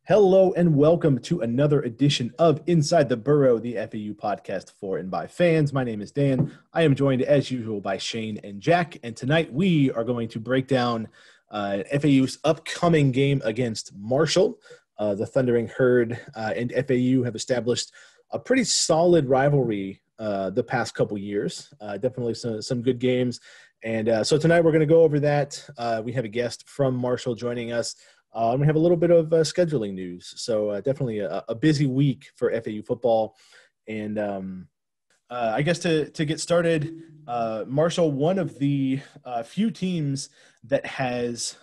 Hello and welcome to another edition of Inside the Burrow, the FAU podcast for and by fans. My name is Dan. I am joined as usual by Shane and Jack, and tonight we are going to break down FAU's upcoming game against Marshall. The Thundering Herd and FAU have established a pretty solid rivalry the past couple years. Definitely some good games. And so tonight we're going to go over that. We have a guest from Marshall joining us. And we have a little bit of scheduling news. So definitely a busy week for FAU football. And I guess to get started, Marshall, one of the few teams that has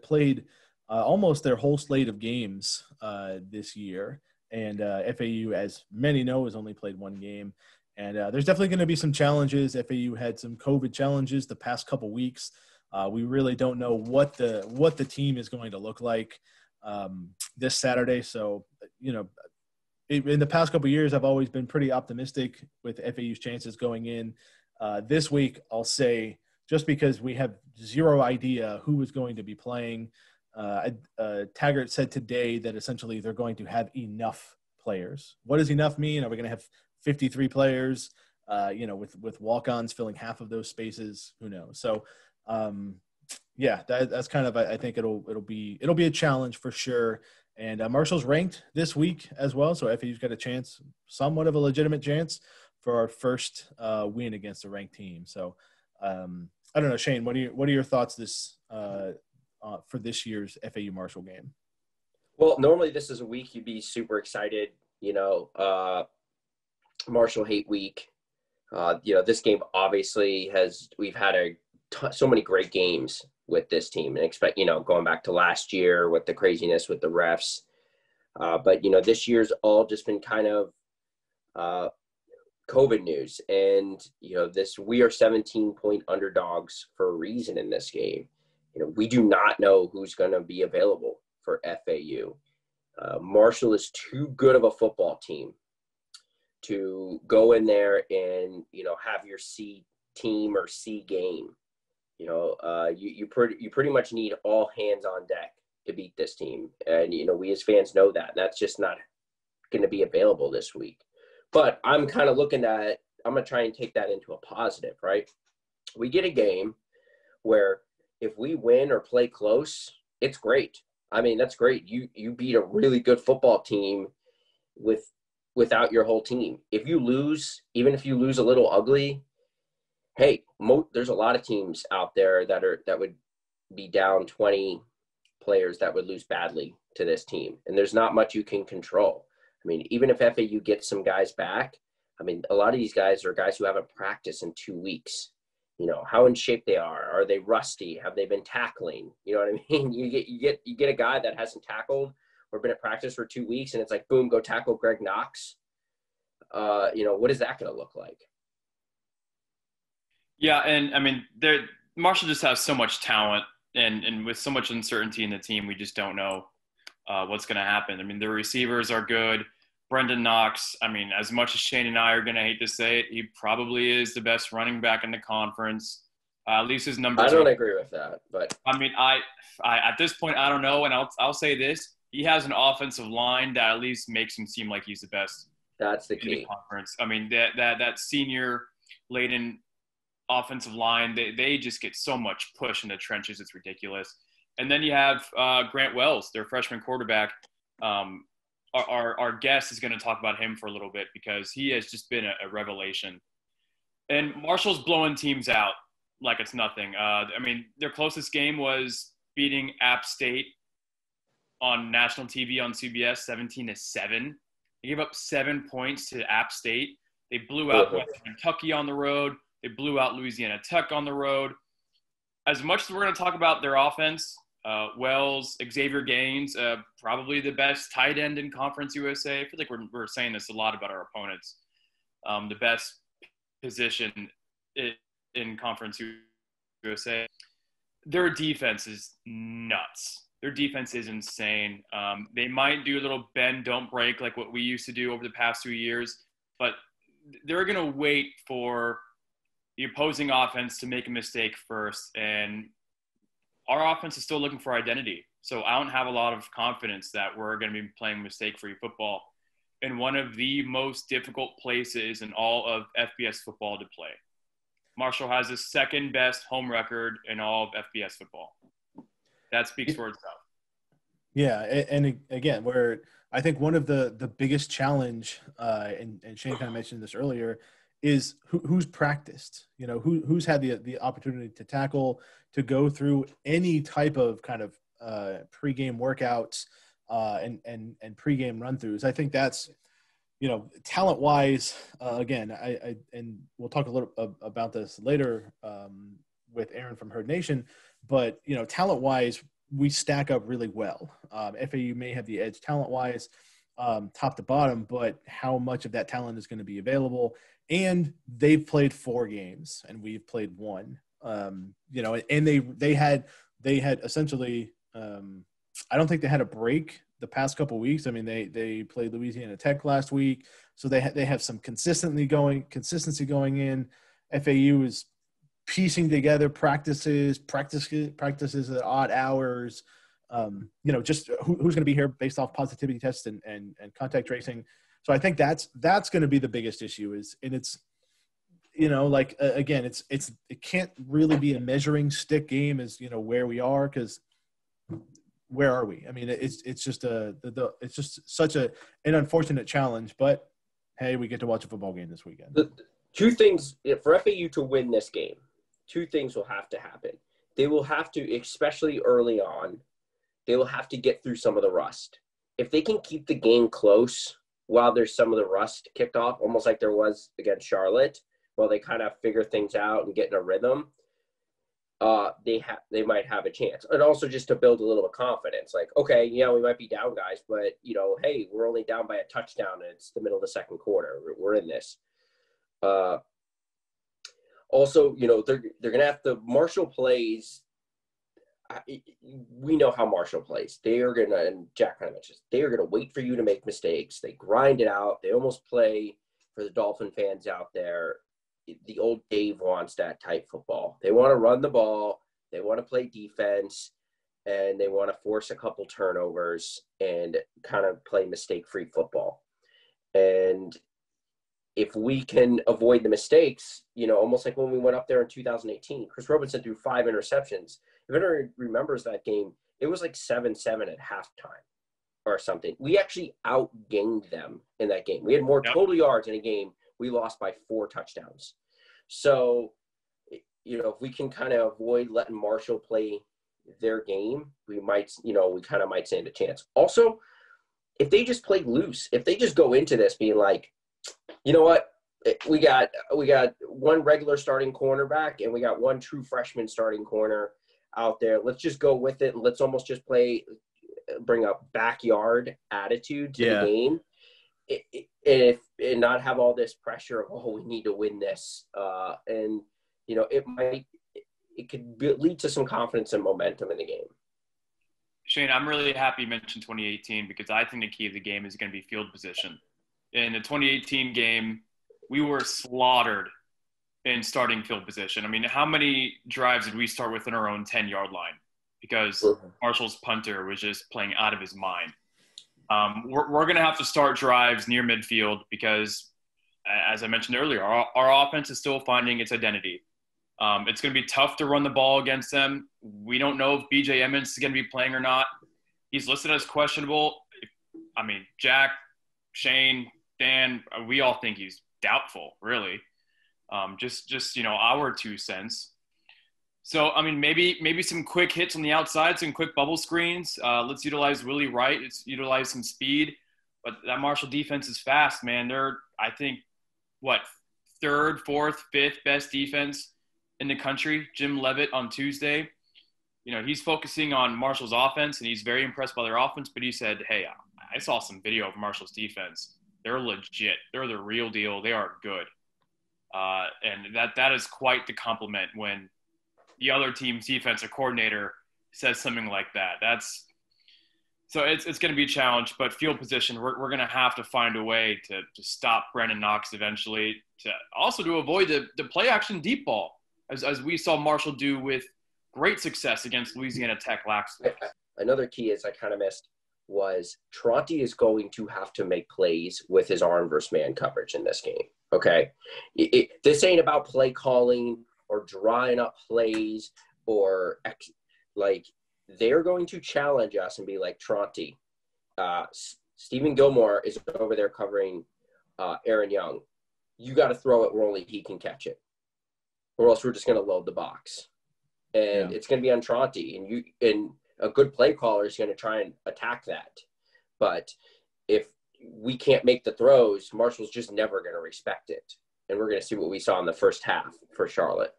played almost their whole slate of games this year. And FAU, as many know, has only played one game. And there's definitely going to be some challenges. FAU had some COVID challenges the past couple weeks. We really don't know what the team is going to look like this Saturday. So, in the past couple of years, I've always been pretty optimistic with FAU's chances going in. This week, I'll say, just because we have zero idea who is going to be playing. Taggart said today that essentially they're going to have enough players. What does enough mean? Are we going to have 53 players, with walk-ons filling half of those spaces? Who knows? So, that's kind of, I think it'll be a challenge for sure. And Marshall's ranked this week as well, so FAU's got a chance, somewhat of a legitimate chance, for our first win against a ranked team. So I don't know, Shane, what are your thoughts for this year's FAU Marshall game? Well, normally this is a week you'd be super excited, Marshall hate week. This game obviously we've had so many great games with this team, and expect, going back to last year with the craziness with the refs. But this year's all just been kind of COVID news. And, we are 17-point underdogs for a reason in this game. We do not know who's going to be available for FAU. Marshall is too good of a football team to go in there and, have your C team or C game. You pretty much need all hands on deck to beat this team. And, we as fans know that. That's just not going to be available this week. But I'm kind of looking at – I'm going to try and take that into a positive, right? We get a game where if we win or play close, it's great. I mean, that's great. You beat a really good football team without your whole team. If you lose, even if you lose a little ugly – hey, there's a lot of teams out there that would be down 20 players that would lose badly to this team, and there's not much you can control. I mean, even if FAU gets some guys back, I mean, a lot of these guys are guys who haven't practiced in 2 weeks. How in shape they are. Are they rusty? Have they been tackling? You know what I mean? You get a guy that hasn't tackled or been at practice for 2 weeks, and it's like, boom, go tackle Greg Knox. What is that going to look like? Yeah, and I mean, Marshall just has so much talent, and with so much uncertainty in the team, we just don't know what's going to happen. I mean, the receivers are good. Brendan Knox, I mean, as much as Shane and I are going to hate to say it, he probably is the best running back in the conference. At least his numbers. I don't agree with that, but I mean, I at this point I don't know, and I'll say this: he has an offensive line that at least makes him seem like he's the best. That's the key. In the conference. I mean, that senior laden offensive line, they just get so much push in the trenches, it's ridiculous. And then you have Grant Wells, their freshman quarterback. Our guest is going to talk about him for a little bit because he has just been a revelation. And Marshall's blowing teams out like it's nothing. I mean, their closest game was beating App State on national TV on CBS 17-7. They gave up 7 points to App State. They blew out Western Kentucky on the road. They blew out Louisiana Tech on the road. As much as we're going to talk about their offense, Wells, Xavier Gaines, probably the best tight end in Conference USA. I feel like we're saying this a lot about our opponents. The best position in Conference USA. Their defense is nuts. Their defense is insane. They might do a little bend, don't break like what we used to do over the past 2 years, but they're going to wait for the opposing offense to make a mistake first. And our offense is still looking for identity. So I don't have a lot of confidence that we're going to be playing mistake-free football in one of the most difficult places in all of FBS football to play. Marshall has the second best home record in all of FBS football. That speaks for itself. Yeah, and again, I think one of the biggest challenge, and Shane kind of mentioned this earlier, is who's practiced. You know, who's had the opportunity to tackle, to go through any type of kind of pregame workouts and pregame run-throughs. I think that's, you know, talent-wise. Again, I and we'll talk a little about this later with Aaron from Herd Nation, but you know, talent-wise, we stack up really well. FAU may have the edge talent-wise, top to bottom, but how much of that talent is going to be available? And they've played 4 games, and we've played 1. You know, and they had essentially. I don't think they had a break the past couple of weeks. I mean, they played Louisiana Tech last week, so they have some consistency going in. FAU is piecing together practices at odd hours. You know, just who's going to be here based off positivity tests and contact tracing. So I think that's going to be the biggest issue it's, you know, like, again, it can't really be a measuring stick game as, you know, where we are, because where are we? I mean, it's just it's just such an unfortunate challenge, but hey, we get to watch a football game this weekend. The 2 things for FAU to win this game, 2 things will have to happen. They will have to, especially early on, they will have to get through some of the rust. If they can keep the game close while there's some of the rust kicked off, almost like there was against Charlotte, while they kind of figure things out and get in a rhythm, they might have a chance. And also just to build a little bit of confidence, like, okay, you know, we might be down, guys, but, you know, hey, we're only down by a touchdown and it's the middle of the second quarter. We're in this. Also, you know, they're going to have to – Marshall plays – we know how Marshall plays. They are going to – and Jack kind of mentioned – they are going to wait for you to make mistakes. They grind it out. They almost play, for the Dolphin fans out there, the old Dave wants that type football. They want to run the ball. They want to play defense, and they want to force a couple turnovers and kind of play mistake-free football. And if we can avoid the mistakes, you know, almost like when we went up there in 2018, Chris Robinson threw 5 interceptions. If anyone remembers that game, it was like 7-7 at halftime or something. We actually outgained them in that game. We had more total yards in a game. We lost by 4 touchdowns. So, you know, if we can kind of avoid letting Marshall play their game, we might, you know, we kind of might stand a chance. Also, if they just play loose, if they just go into this being like, you know what, we got 1 regular starting cornerback and we got 1 true freshman starting corner out there. Let's just go with it and let's almost just bring a backyard attitude to the game. And not have all this pressure of, oh, we need to win this. And, you know, it could lead to some confidence and momentum in the game. Shane, I'm really happy you mentioned 2018 because I think the key of the game is going to be field position. In the 2018 game, we were slaughtered in starting field position. I mean, how many drives did we start within our own 10-yard line? Because Marshall's punter was just playing out of his mind. We're going to have to start drives near midfield because, as I mentioned earlier, our offense is still finding its identity. It's going to be tough to run the ball against them. We don't know if B.J. Emmons is going to be playing or not. He's listed as questionable. I mean, Jack, Shane, Dan, we all think he's doubtful, really. Just you know, our 2 cents. So, I mean, maybe some quick hits on the outside, some quick bubble screens. Let's utilize Willie Wright. Let's utilize some speed. But that Marshall defense is fast, man. They're, I think, 3rd, 4th, 5th best defense in the country. Jim Leavitt on Tuesday, you know, he's focusing on Marshall's offense, and he's very impressed by their offense. But he said, hey, I saw some video of Marshall's defense. They're legit. They're the real deal. They are good. And that is quite the compliment when the other team's defensive coordinator says something like that. So it's going to be a challenge, but field position, we're going to have to find a way to stop Brandon Knox eventually, to avoid the play action deep ball, as we saw Marshall do with great success against Louisiana Tech last week. another key is I kind of missed was Tronte is going to have to make plays with his arm versus man coverage in this game. Okay. This ain't about play calling or drawing up plays or like they're going to challenge us and be like, Tronte, Stephen Gilmore is over there covering Aaron Young. You got to throw it where only he can catch it, or else we're just going to load the box. And it's going to be on Tronte, and a good play caller is going to try and attack that. But if we can't make the throws, Marshall's just never going to respect it. And we're going to see what we saw in the first half for Charlotte.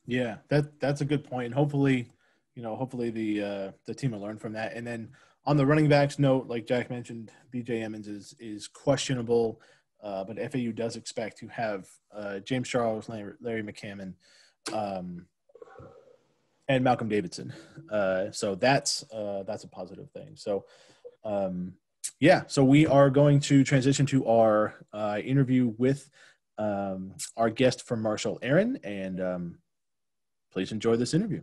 Yeah, that's a good point. Hopefully the team will learn from that. And then on the running backs note, like Jack mentioned, BJ Emmons is questionable, but FAU does expect to have James Charles, Larry McCammon, and Malcolm Davidson. So that's a positive thing. So, so we are going to transition to our interview with our guest from Marshall, Aaron, and please enjoy this interview.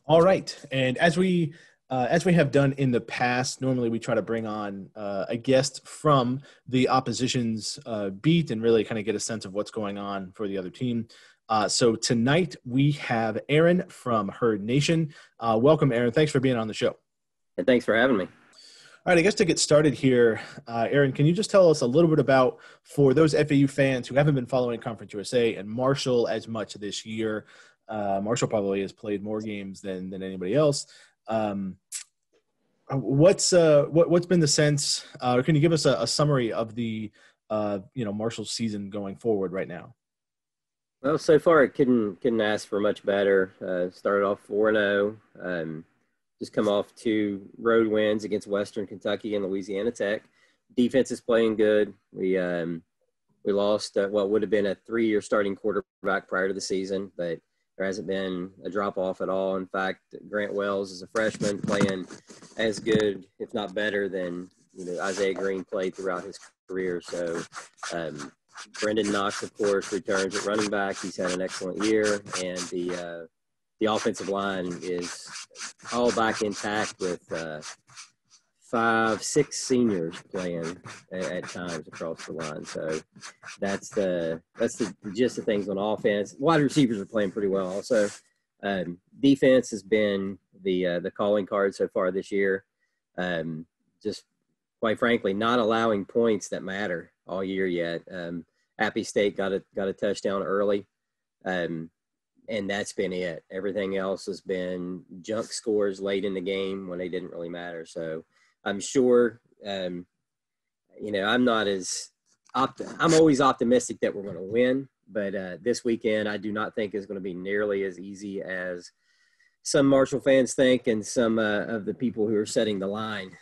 All right. And as we have done in the past, normally we try to bring on a guest from the opposition's beat and really kind of get a sense of what's going on for the other team. So tonight we have Aaron from Herd Nation. Welcome, Aaron. Thanks for being on the show. And thanks for having me. All right, I guess to get started here, Aaron, can you just tell us a little bit about, for those FAU fans who haven't been following Conference USA and Marshall as much this year, Marshall probably has played more games than anybody else. What's been the sense, or can you give us a summary of the Marshall's season going forward right now? Well, so far it couldn't ask for much better. Started off 4-0. Just come off 2 road wins against Western Kentucky and Louisiana Tech. Defense is playing good. We lost what would have been a 3-year starting quarterback prior to the season, but there hasn't been a drop-off at all. In fact, Grant Wells is a freshman playing as good, if not better, than Isaiah Green played throughout his career. So Brendan Knox, of course, returns at running back. He's had an excellent year, and the offensive line is all back intact with 5-6 seniors playing at times across the line. So that's the gist of things on offense. Wide receivers are playing pretty well also. Defense has been the calling card so far this year. Just quite frankly, not allowing points that matter all year yet. Appy State got a touchdown early. And that's been it. Everything else has been junk scores late in the game when they didn't really matter. So I'm sure, I'm always optimistic that we're going to win, but this weekend I do not think is going to be nearly as easy as some Marshall fans think and some of the people who are setting the line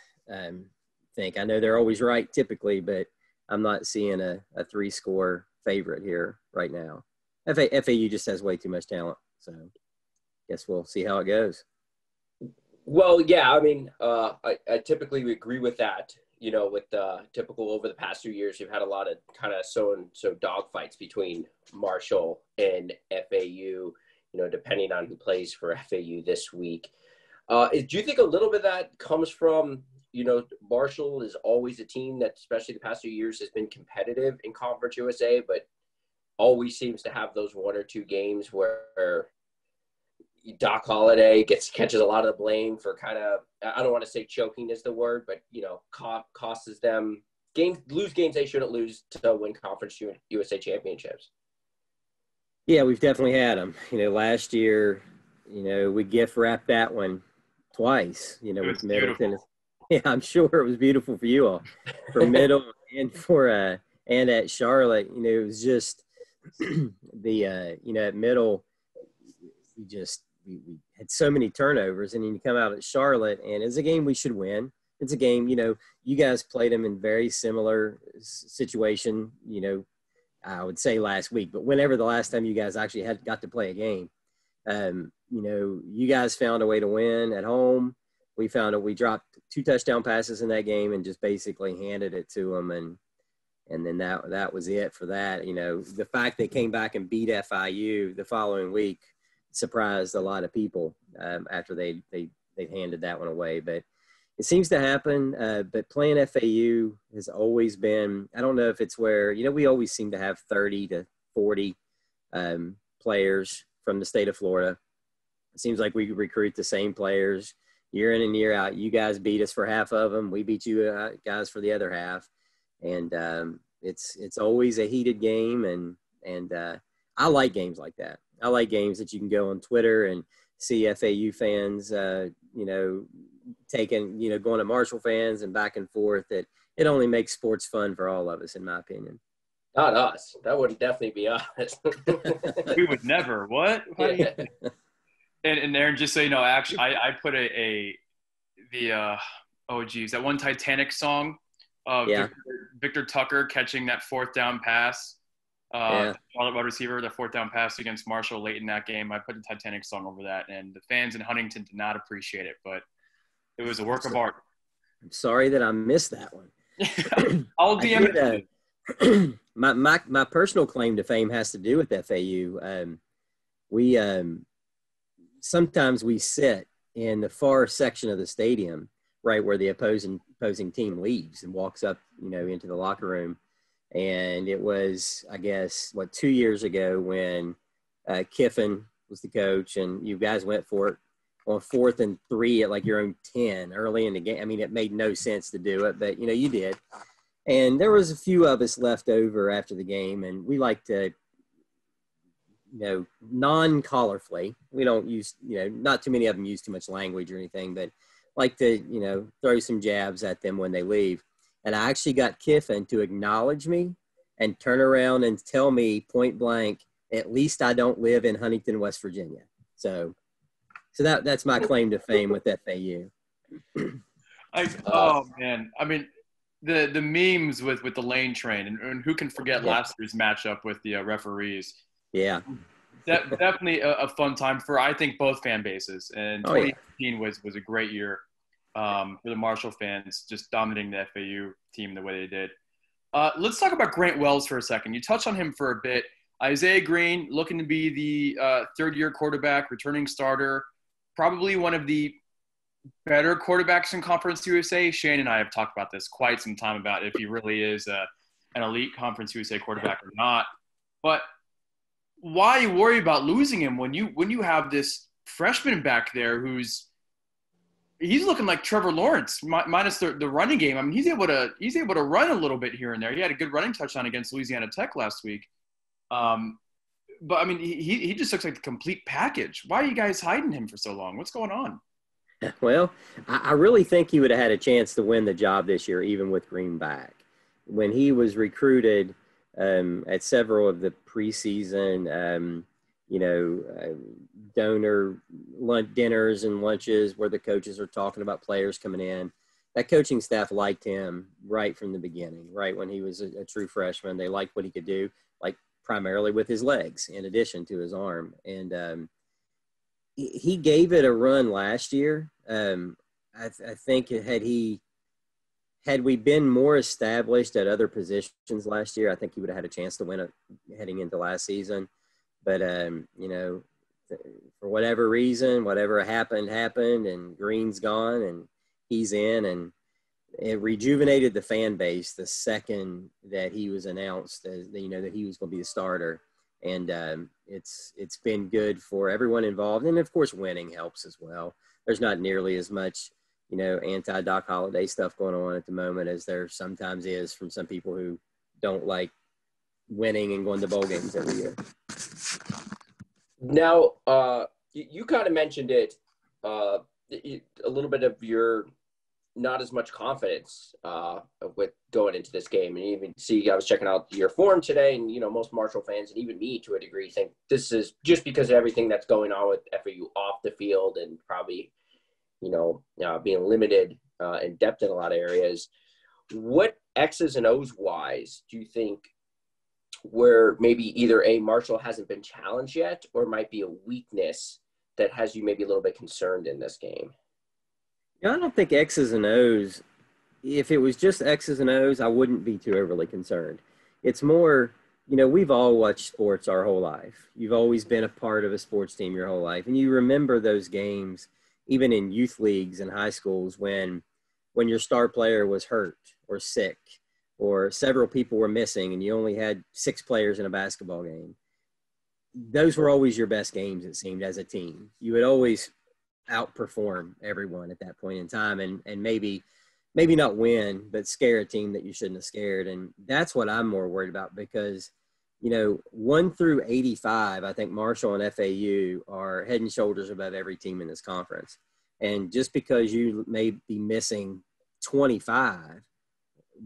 think. I know they're always right typically, but I'm not seeing a 3-score favorite here right now. FAU just has way too much talent, so guess we'll see how it goes. Well, yeah, I mean, I typically agree with that. With typical over the past 2 years, you've had a lot of kind of so dog fights between Marshall and FAU, depending on who plays for FAU this week. Do you think a little bit of that comes from, Marshall is always a team that, especially the past 2 years, has been competitive in Conference USA, but always seems to have those 1 or 2 games where Doc Holliday catches a lot of the blame for kind of, I don't want to say choking is the word, but, costs them lose games they shouldn't lose to win Conference USA championships. Yeah, we've definitely had them. Last year, we gift wrapped that one twice, with Middle Tennessee. Yeah, I'm sure it was beautiful for you all. For Middle and and at Charlotte, it was just at Middle, we had so many turnovers, and then you come out at Charlotte, and it's a game we should win. It's a game, you guys played them in very similar situation, I would say last week, but whenever the last time you guys actually got to play a game, you guys found a way to win at home. We dropped 2 touchdown passes in that game and just basically handed it to them, and then that was it for that. The fact they came back and beat FIU the following week surprised a lot of people after they they'd handed that one away. But it seems to happen. But playing FAU has always been, I don't know if it's where, we always seem to have 30 to 40 players from the state of Florida. It seems like we recruit the same players year in and year out. You guys beat us for half of them. We beat you guys for the other half. And it's always a heated game. And I like games like that. I like games that you can go on Twitter and see FAU fans, going to Marshall fans and back and forth. It only makes sports fun for all of us, in my opinion. Not us. That would definitely be us. We would never. What? Yeah. And Aaron, just so you know, actually, I put that one Titanic song of Victor Tucker catching that fourth down pass. Wide receiver, the fourth down pass against Marshall late in that game. I put the Titanic song over that, and the fans in Huntington did not appreciate it, but it was a work of art. I'm sorry that I missed that one. I'll DM it. My personal claim to fame has to do with FAU. We sometimes we sit in the far section of the stadium, right where the opposing team leaves and walks up, into the locker room. And it was, I guess, 2 years ago when Kiffin was the coach, and you guys went for it on 4th and 3 at your own 10 early in the game. I mean, it made no sense to do it, but you did. And there was a few of us left over after the game, and we like to, non-colorfully. We don't use, not too many of them use too much language or anything, but like to, throw some jabs at them when they leave. And I actually got Kiffin to acknowledge me and turn around and tell me point blank, at least I don't live in Huntington, West Virginia. So that's my claim to fame with FAU. Oh man. I mean, the memes with the lane train and who can forget last year's matchup with the referees. Yeah. Definitely a fun time for, I think, both fan bases. And 2018 was a great year. For the Marshall fans, just dominating the FAU team the way they did. Let's talk about Grant Wells for a second. You touched on him for a bit. Isaiah Green looking to be the third-year quarterback, returning starter, probably one of the better quarterbacks in Conference USA. Shane and I have talked about this quite some time about if he really is an elite Conference USA quarterback or not. But why worry about losing him when you have this freshman back there he's looking like Trevor Lawrence minus the running game. I mean, he's able to run a little bit here and there. He had a good running touchdown against Louisiana Tech last week. But I mean, he just looks like the complete package. Why are you guys hiding him for so long? What's going on? Well, I really think he would have had a chance to win the job this year, even with Green back. When he was recruited at several of the preseason, donor dinners and lunches where the coaches are talking about players coming in. That coaching staff liked him right from the beginning, right when he was a true freshman. They liked what he could do, like primarily with his legs in addition to his arm. And he gave it a run last year. I think had we been more established at other positions last year, I think he would have had a chance to win it heading into last season. But, for whatever reason, whatever happened, and Green's gone and he's in, and it rejuvenated the fan base the second that he was announced as, that he was going to be the starter. And it's been good for everyone involved. And, of course, winning helps as well. There's not nearly as much, anti-Doc Holliday stuff going on at the moment as there sometimes is from some people who don't like winning and going to bowl games every year. Now, you kind of mentioned it, a little bit of your not as much confidence with going into this game. And even I was checking out your form today, and, most Marshall fans and even me to a degree think this is just because of everything that's going on with FAU off the field and probably, being limited in depth in a lot of areas. What X's and O's wise do you think where maybe either Marshall hasn't been challenged yet, or might be a weakness that has you maybe a little bit concerned in this game? I don't think X's and O's. If it was just X's and O's, I wouldn't be too overly concerned. It's more, we've all watched sports our whole life. You've always been a part of a sports team your whole life, and you remember those games even in youth leagues and high schools when your star player was hurt or sick or several people were missing and you only had 6 players in a basketball game. Those were always your best games, it seemed, as a team. You would always outperform everyone at that point in time and maybe not win, but scare a team that you shouldn't have scared. And that's what I'm more worried about because, 1 through 85, I think Marshall and FAU are head and shoulders above every team in this conference. And just because you may be missing 25,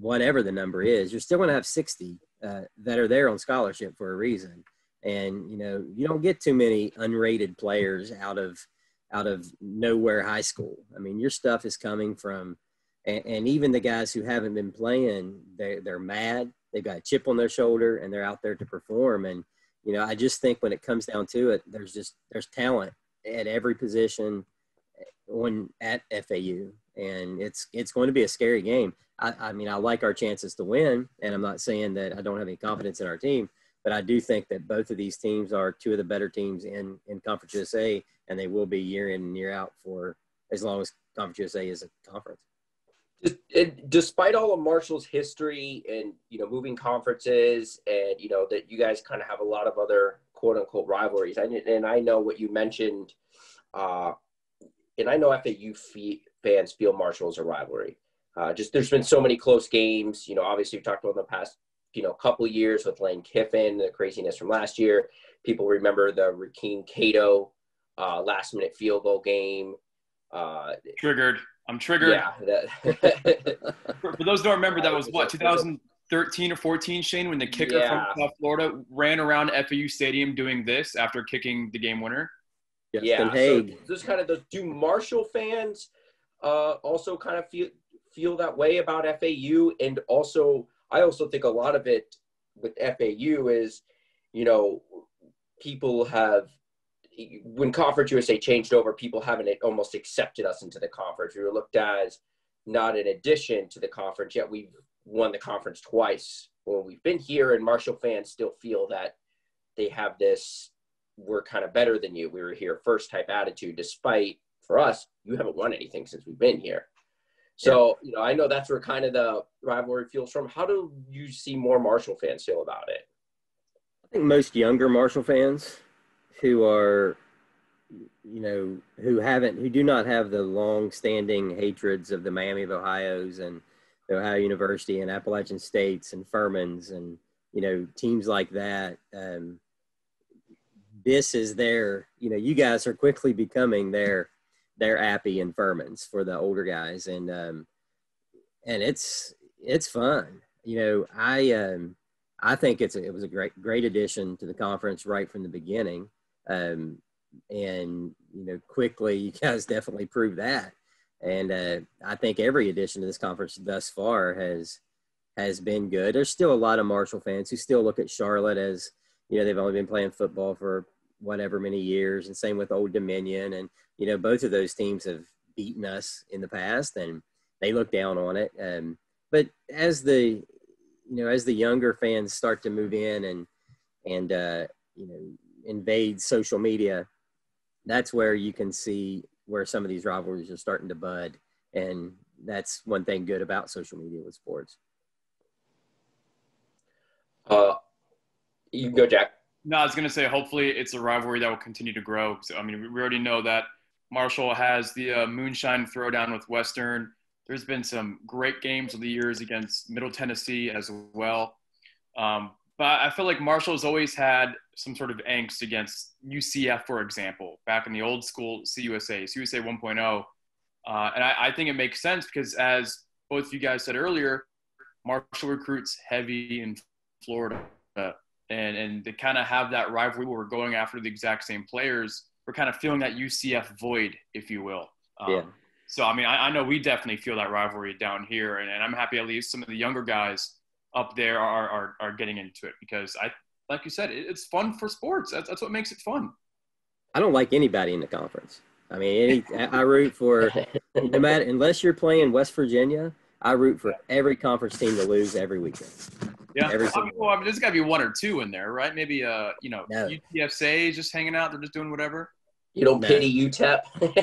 whatever the number is, you're still going to have 60 that are there on scholarship for a reason. And, you don't get too many unrated players out of nowhere high school. I mean, your stuff is coming from, and even the guys who haven't been playing, they're mad. They've got a chip on their shoulder and they're out there to perform. And, I just think when it comes down to it, there's talent at every position at FAU. And it's going to be a scary game. I mean, I like our chances to win, and I'm not saying that I don't have any confidence in our team, but I do think that both of these teams are 2 of the better teams in Conference USA, and they will be year in and year out for as long as Conference USA is a conference. Despite all of Marshall's history and, moving conferences and, that you guys kind of have a lot of other quote unquote rivalries. And I know what you mentioned, and I know FAU fans feel Marshall is a rivalry. There's been so many close games, obviously we've talked about in the past, couple of years with Lane Kiffin, the craziness from last year. People remember the Rakeem Cato last minute field goal game. Triggered. I'm triggered. Yeah. For those who don't remember, that was what, 2013 or 14, Shane, when the kicker from South Florida ran around FAU Stadium doing this after kicking the game winner. So those kind of do Marshall fans also kind of feel that way about FAU? And also, I also think a lot of it with FAU is, people have, when Conference USA changed over, people haven't almost accepted us into the conference. We were looked at as not an addition to the conference, yet we've won the conference twice when we've been here, and Marshall fans still feel that they have this, we're kind of better than you, we were here first type attitude, despite, for us, you haven't won anything since we've been here. So, I know that's where kind of the rivalry feels from. How do you see more Marshall fans feel about it? I think most younger Marshall fans who are, who do not have the long-standing hatreds of the Miami of Ohio's and the Ohio University and Appalachian States and Furman's and, teams like that. This is their, you guys are quickly becoming their Appy and Furman's for the older guys. And it's fun. I think it was a great addition to the conference right from the beginning. And quickly you guys definitely proved that. And I think every addition to this conference thus far has been good. There's still a lot of Marshall fans who still look at Charlotte as, they've only been playing football for whatever many years, and same with Old Dominion. And, both of those teams have beaten us in the past and they look down on it. But as the younger fans start to move in and invade social media, that's where you can see where some of these rivalries are starting to bud. And that's one thing good about social media with sports. You can go, Jack. No, I was going to say, hopefully it's a rivalry that will continue to grow. So, we already know that Marshall has the moonshine throwdown with Western. There's been some great games over the years against Middle Tennessee as well. But I feel like Marshall has always had some sort of angst against UCF, for example, back in the old school CUSA 1.0. And I think it makes sense because, as both of you guys said earlier, Marshall recruits heavy in Florida. And they kind of have that rivalry where we're going after the exact same players. We're kind of feeling that UCF void, if you will. So, I know we definitely feel that rivalry down here. And I'm happy at least some of the younger guys up there are getting into it because, like you said, it's fun for sports. That's what makes it fun. I don't like anybody in the conference. I root for, no matter, unless you're playing West Virginia, I root for every conference team to lose every weekend. Yeah, there's got to be one or two in there, right? Maybe, UTSA is just hanging out. They're just doing whatever. You don't No. pity UTEP?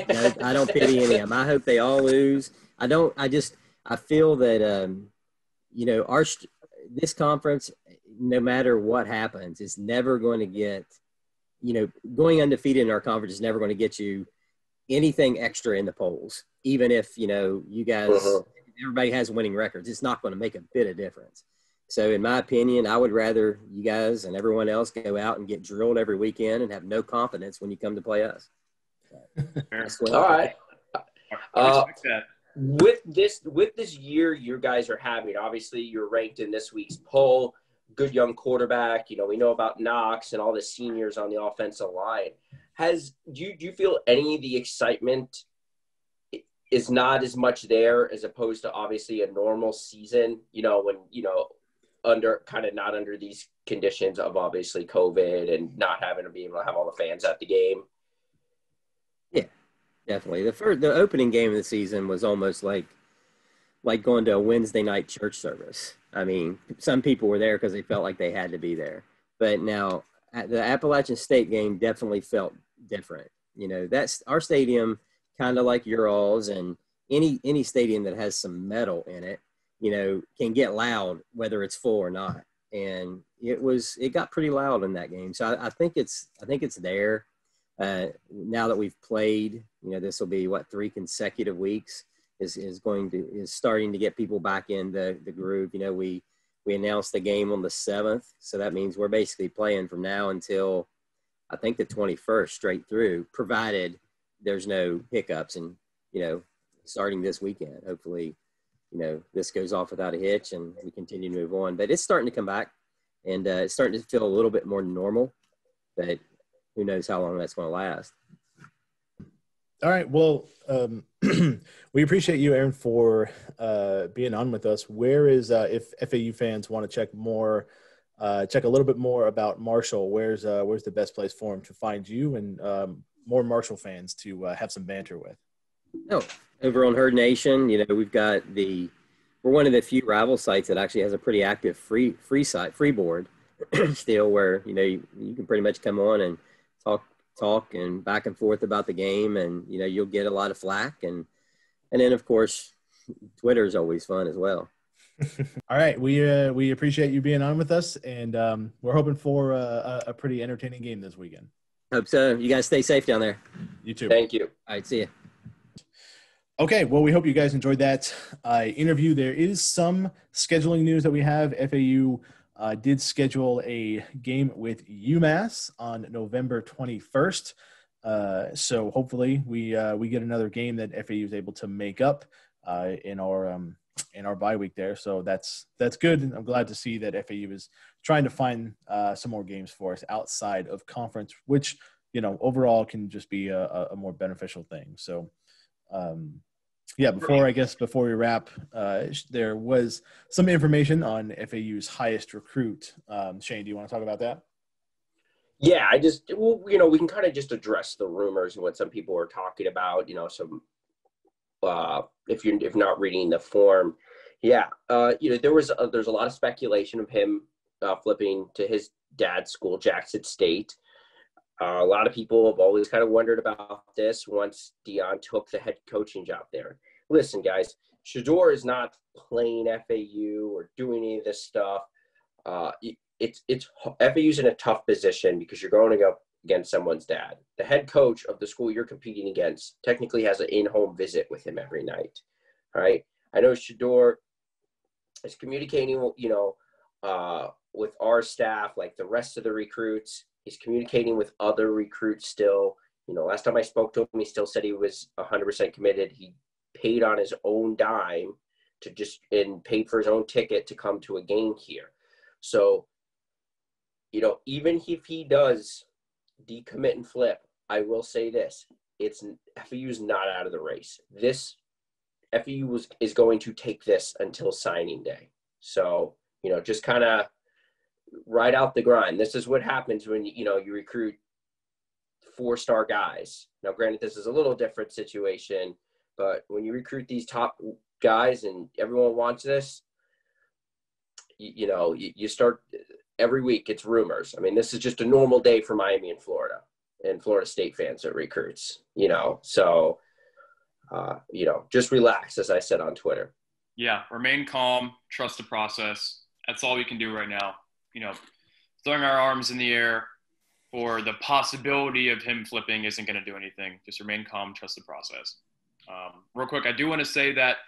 No, I don't pity any of them. I hope they all lose. I feel that, this conference, no matter what happens, is never going to get, going undefeated in our conference is never going to get you anything extra in the polls. Even if, you guys, everybody has winning records, it's not going to make a bit of difference. So in my opinion, I would rather you guys and everyone else go out and get drilled every weekend and have no confidence when you come to play us. All right. With this year you guys are having, obviously you're ranked in this week's poll, good young quarterback. We know about Knox and all the seniors on the offensive line. Do you feel any of the excitement is not as much there as opposed to obviously a normal season, when, not under these conditions of obviously COVID and not having to be able to have all the fans at the game? Yeah, definitely. The opening game of the season was almost like going to a Wednesday night church service. I mean, some people were there because they felt like they had to be there. But now the Appalachian State game definitely felt different. That's our stadium, kind of like your all's, and any stadium that has some metal in it, can get loud whether it's full or not. And it got pretty loud in that game. So I think it's there. Now that we've played, this will be 3 consecutive weeks is starting to get people back in the groove. We announced the game on the 7th. So that means we're basically playing from now until I think the 21st straight through, provided there's no hiccups and, starting this weekend, hopefully, this goes off without a hitch and we continue to move on. But it's starting to come back, and it's starting to feel a little bit more normal, but who knows how long that's going to last. All right. Well, we appreciate you, Aaron, for being on with us. Where is, if FAU fans want to check a little bit more about Marshall, where's the best place for them to find you and more Marshall fans to have some banter with? Oh, over on Herd Nation, we've got we're one of the few rival sites that actually has a pretty active free board still, where, you can pretty much come on and talk and back and forth about the game, and, you'll get a lot of flack. And then, of course, Twitter is always fun as well. All right. We appreciate you being on with us, and we're hoping for a pretty entertaining game this weekend. Hope so. You guys stay safe down there. You too. Thank you. All right. See you. Okay, well, we hope you guys enjoyed that interview. There is some scheduling news that we have. FAU did schedule a game with Umass on November 21st. So hopefully we get another game that FAU is able to make up in our bye week there. So that's good. And I'm glad to see that FAU is trying to find some more games for us outside of conference, which, overall can just be a more beneficial thing. So, before we wrap, there was some information on FAU's highest recruit. Shane, do you want to talk about that? Yeah, we can kind of just address the rumors and what some people are talking about, some, if not reading the form. Yeah. There's a lot of speculation of him flipping to his dad's school, Jackson State. A lot of people have always kind of wondered about this once Dion took the head coaching job there. Listen, guys, Shedeur is not playing FAU or doing any of this stuff. FAU's in a tough position because you're going up against someone's dad. The head coach of the school you're competing against technically has an in-home visit with him every night. All right. I know Shedeur is communicating, with our staff, like the rest of the recruits. He's communicating with other recruits still. Last time I spoke to him, he still said he was 100% committed. He paid on his own dime and paid for his own ticket to come to a game here. So, even if he does decommit and flip, I will say this: FAU's not out of the race. This FAU is going to take this until signing day. So, just kind of ride out the grind. This is what happens when you recruit 4-star guys. Now, granted, this is a little different situation, but when you recruit these top guys and everyone wants this, you start every week. It's rumors. I mean, this is just a normal day for Miami and Florida. and Florida State fans are recruits, so, just relax, as I said on Twitter. Yeah, remain calm, trust the process. That's all we can do right now. Throwing our arms in the air for the possibility of him flipping isn't going to do anything. Just remain calm, trust the process. Real quick, I do want to say that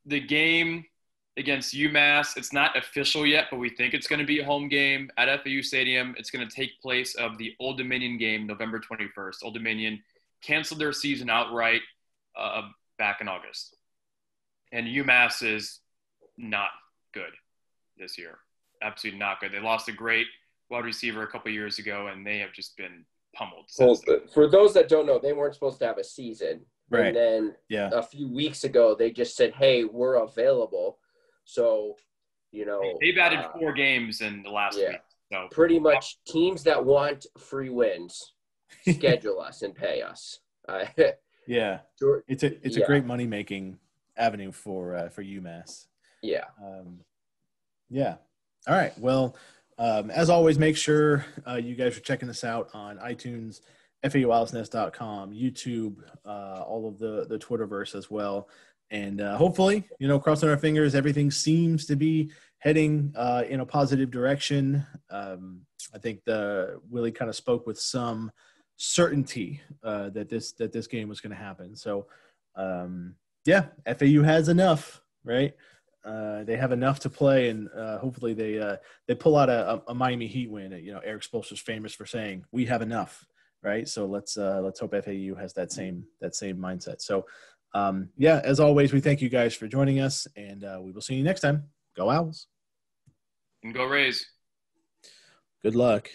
the game against UMass, it's not official yet, but we think it's going to be a home game at FAU Stadium. It's going to take place of the Old Dominion game, November 21st. Old Dominion canceled their season outright back in August. And UMass is not good this year. Absolutely not good. They lost a great wide receiver a couple years ago, and they have just been pummeled. Well, for those that don't know, they weren't supposed to have a season. Right. And then a few weeks ago, they just said, hey, we're available. So, they've added 4 games in the last week. So pretty much teams that want free wins schedule us and pay us. Yeah. It's a great money-making avenue for UMass. Yeah. Yeah. All right. Well, as always, make sure you guys are checking us out on iTunes, FAUOwlsNest.com, YouTube, all of the Twitterverse as well. And hopefully, crossing our fingers, everything seems to be heading in a positive direction. I think Willie kind of spoke with some certainty that this game was going to happen. So, FAU has enough, right? They have enough to play, and hopefully they pull out a Miami Heat win. Eric Spoelstra's famous for saying, "We have enough," right? So let's hope FAU has that same mindset. So, as always, we thank you guys for joining us, and we will see you next time. Go Owls! And go Rays! Good luck.